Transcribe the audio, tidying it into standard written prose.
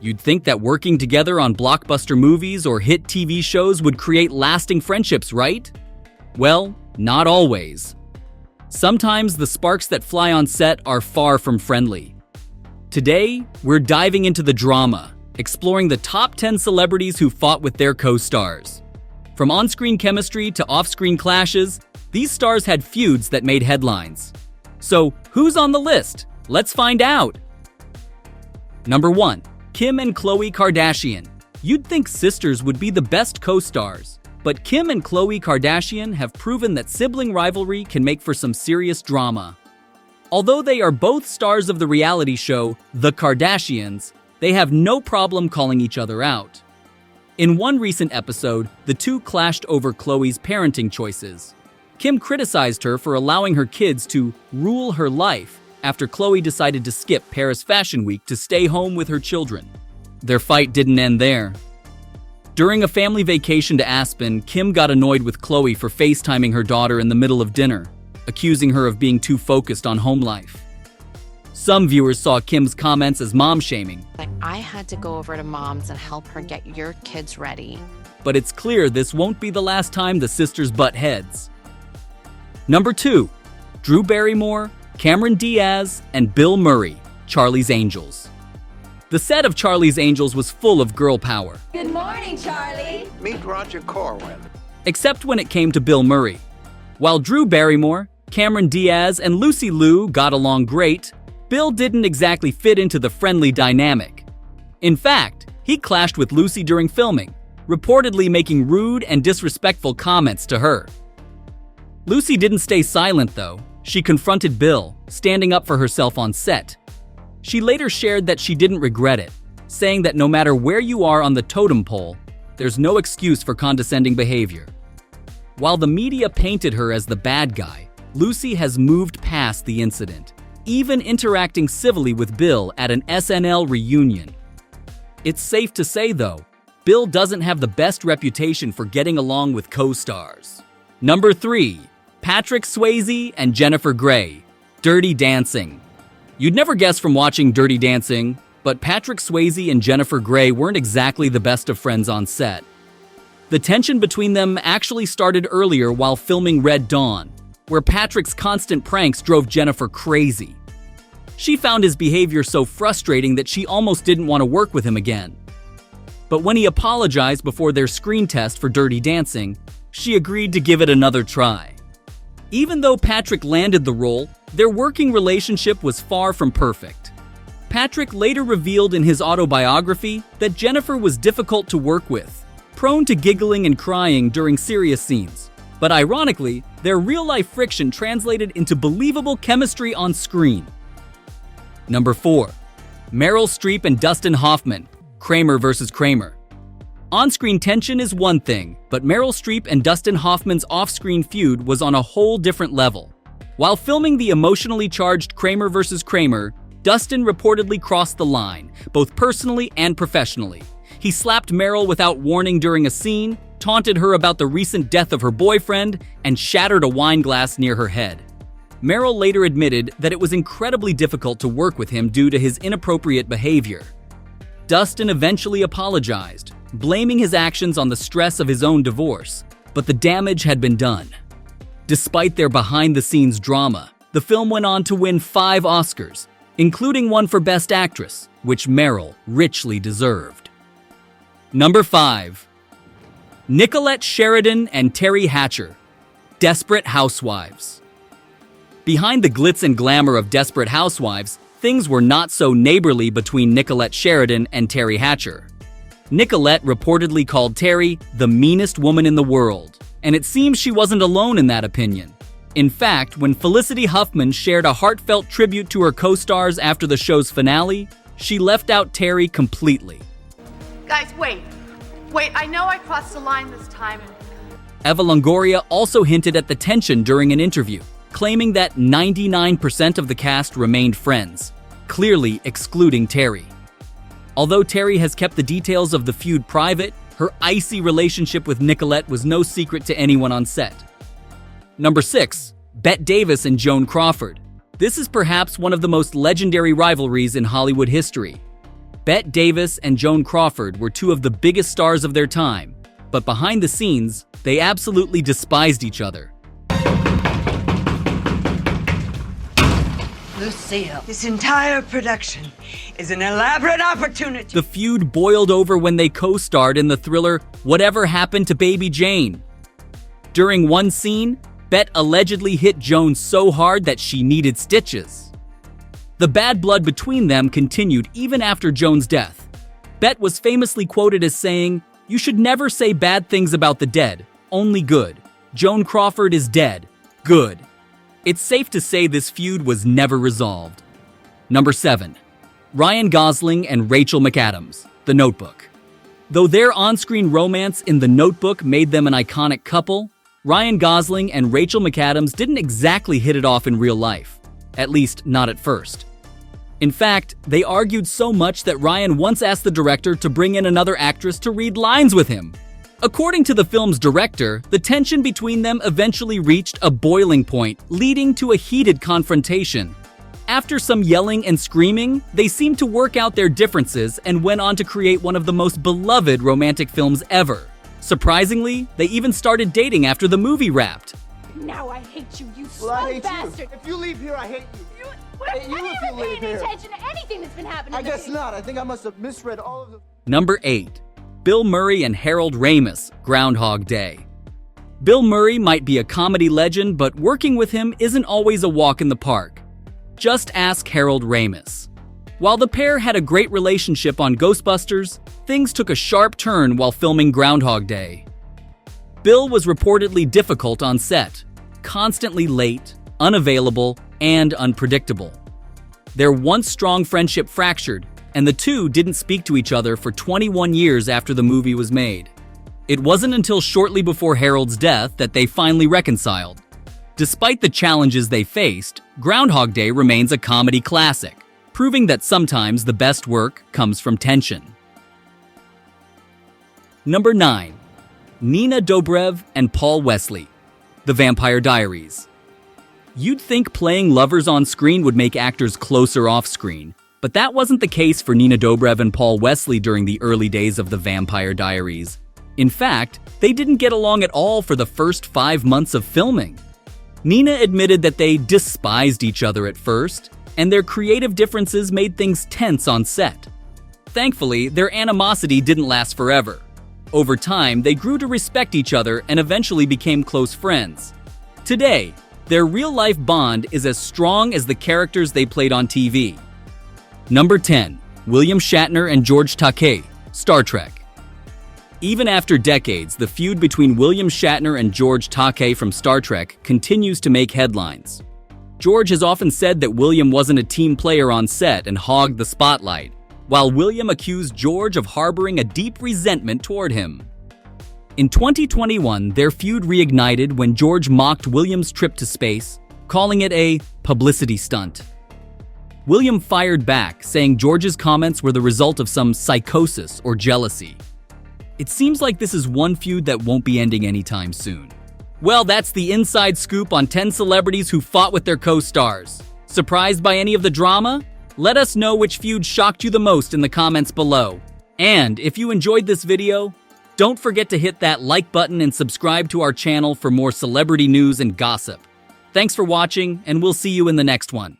You'd think that working together on blockbuster movies or hit TV shows would create lasting friendships, right? Well, not always. Sometimes the sparks that fly on set are far from friendly. Today, we're diving into the drama, exploring the top 10 celebrities who fought with their co-stars. From on-screen chemistry to off-screen clashes, these stars had feuds that made headlines. So, who's on the list? Let's find out! Number 1. Kim and Khloe Kardashian. You'd think sisters would be the best co-stars, but Kim and Khloe Kardashian have proven that sibling rivalry can make for some serious drama. Although they are both stars of the reality show The Kardashians, they have no problem calling each other out. In one recent episode, the two clashed over Khloe's parenting choices. Kim criticized her for allowing her kids to rule her life after Khloe decided to skip Paris Fashion Week to stay home with her children. Their fight didn't end there. During a family vacation to Aspen, Kim got annoyed with Khloe for FaceTiming her daughter in the middle of dinner, accusing her of being too focused on home life. Some viewers saw Kim's comments as mom-shaming. I had to go over to Mom's and help her get your kids ready. But it's clear this won't be the last time the sisters butt heads. Number 2. Drew Barrymore, Cameron Diaz, and Bill Murray, Charlie's Angels. The set of Charlie's Angels was full of girl power. Good morning, Charlie. Meet Roger Corwin. Except when it came to Bill Murray. While Drew Barrymore, Cameron Diaz, and Lucy Liu got along great, Bill didn't exactly fit into the friendly dynamic. In fact, he clashed with Lucy during filming, reportedly making rude and disrespectful comments to her. Lucy didn't stay silent though. She confronted Bill, standing up for herself on set. She later shared that she didn't regret it, saying that no matter where you are on the totem pole, there's no excuse for condescending behavior. While the media painted her as the bad guy, Lucy has moved past the incident, even interacting civilly with Bill at an SNL reunion. It's safe to say, though, Bill doesn't have the best reputation for getting along with co-stars. Number 3. Patrick Swayze and Jennifer Grey, Dirty Dancing. You'd never guess from watching Dirty Dancing, but Patrick Swayze and Jennifer Grey weren't exactly the best of friends on set. The tension between them actually started earlier while filming Red Dawn, where Patrick's constant pranks drove Jennifer crazy. She found his behavior so frustrating that she almost didn't want to work with him again. But when he apologized before their screen test for Dirty Dancing, she agreed to give it another try. Even though Patrick landed the role, their working relationship was far from perfect. Patrick later revealed in his autobiography that Jennifer was difficult to work with, prone to giggling and crying during serious scenes. But ironically, their real-life friction translated into believable chemistry on screen. Number 4. Meryl Streep and Dustin Hoffman, Kramer vs. Kramer. On-screen tension is one thing, but Meryl Streep and Dustin Hoffman's off-screen feud was on a whole different level. While filming the emotionally charged Kramer vs. Kramer, Dustin reportedly crossed the line, both personally and professionally. He slapped Meryl without warning during a scene, taunted her about the recent death of her boyfriend, and shattered a wine glass near her head. Meryl later admitted that it was incredibly difficult to work with him due to his inappropriate behavior. Dustin eventually apologized, blaming his actions on the stress of his own divorce, but the damage had been done. Despite their behind-the-scenes drama, the film went on to win 5 Oscars, including one for Best Actress, which Meryl richly deserved. Number 5. Nicolet, Sheridan, and Terry Hatcher, Desperate Housewives. Behind the glitz and glamour of Desperate Housewives, things were not so neighborly between Nicolet Sheridan and Terry Hatcher. Nicolet reportedly called Terry the meanest woman in the world, and it seems she wasn't alone in that opinion. In fact, when Felicity Huffman shared a heartfelt tribute to her co-stars after the show's finale, she left out Terry completely. Guys, wait, I know I crossed the line this time. Eva Longoria also hinted at the tension during an interview, claiming that 99% of the cast remained friends, clearly excluding Terry. Although Terry has kept the details of the feud private, her icy relationship with Nicolet was no secret to anyone on set. Number 6. Bette Davis and Joan Crawford. This is perhaps one of the most legendary rivalries in Hollywood history. Bette Davis and Joan Crawford were two of the biggest stars of their time, but behind the scenes, they absolutely despised each other. Lucille, this entire production is an elaborate opportunity. The feud boiled over when they co-starred in the thriller Whatever Happened to Baby Jane. During one scene, Bette allegedly hit Joan so hard that she needed stitches. The bad blood between them continued even after Joan's death. Bette was famously quoted as saying, "You should never say bad things about the dead, only good. Joan Crawford is dead. Good." It's safe to say this feud was never resolved. Number 7. Ryan Gosling and Rachel McAdams, The Notebook. Though their on-screen romance in The Notebook made them an iconic couple, Ryan Gosling and Rachel McAdams didn't exactly hit it off in real life, at least not at first. In fact, they argued so much that Ryan once asked the director to bring in another actress to read lines with him. According to the film's director, the tension between them eventually reached a boiling point, leading to a heated confrontation. After some yelling and screaming, they seemed to work out their differences and went on to create one of the most beloved romantic films ever. Surprisingly, they even started dating after the movie wrapped. Now I hate you, you Well, I hate bastard! you. If you leave here, I hate you. Have you you if ever you leave paid any here. attention to anything that's been happening? I guess not. I think I must have misread all of the... Number 8. Bill Murray and Harold Ramis, Groundhog Day. Bill Murray might be a comedy legend, but working with him isn't always a walk in the park. Just ask Harold Ramis. While the pair had a great relationship on Ghostbusters, things took a sharp turn while filming Groundhog Day. Bill was reportedly difficult on set, constantly late, unavailable, and unpredictable. Their once strong friendship fractured, and the two didn't speak to each other for 21 years after the movie was made. It wasn't until shortly before Harold's death that they finally reconciled. Despite the challenges they faced, Groundhog Day remains a comedy classic, proving that sometimes the best work comes from tension. Number 9. Nina Dobrev and Paul Wesley, The Vampire Diaries. You'd think playing lovers on screen would make actors closer off-screen, but that wasn't the case for Nina Dobrev and Paul Wesley during the early days of The Vampire Diaries. In fact, they didn't get along at all for the first 5 months of filming. Nina admitted that they despised each other at first, and their creative differences made things tense on set. Thankfully, their animosity didn't last forever. Over time, they grew to respect each other and eventually became close friends. Today, their real-life bond is as strong as the characters they played on TV. Number 10. William Shatner and George Takei, Star Trek. Even after decades, the feud between William Shatner and George Takei from Star Trek continues to make headlines. George has often said that William wasn't a team player on set and hogged the spotlight, while William accused George of harboring a deep resentment toward him. In 2021, their feud reignited when George mocked William's trip to space, calling it a publicity stunt. William fired back, saying George's comments were the result of some psychosis or jealousy. It seems like this is one feud that won't be ending anytime soon. Well, that's the inside scoop on 10 celebrities who fought with their co-stars. Surprised by any of the drama? Let us know which feud shocked you the most in the comments below. And if you enjoyed this video, don't forget to hit that like button and subscribe to our channel for more celebrity news and gossip. Thanks for watching, and we'll see you in the next one.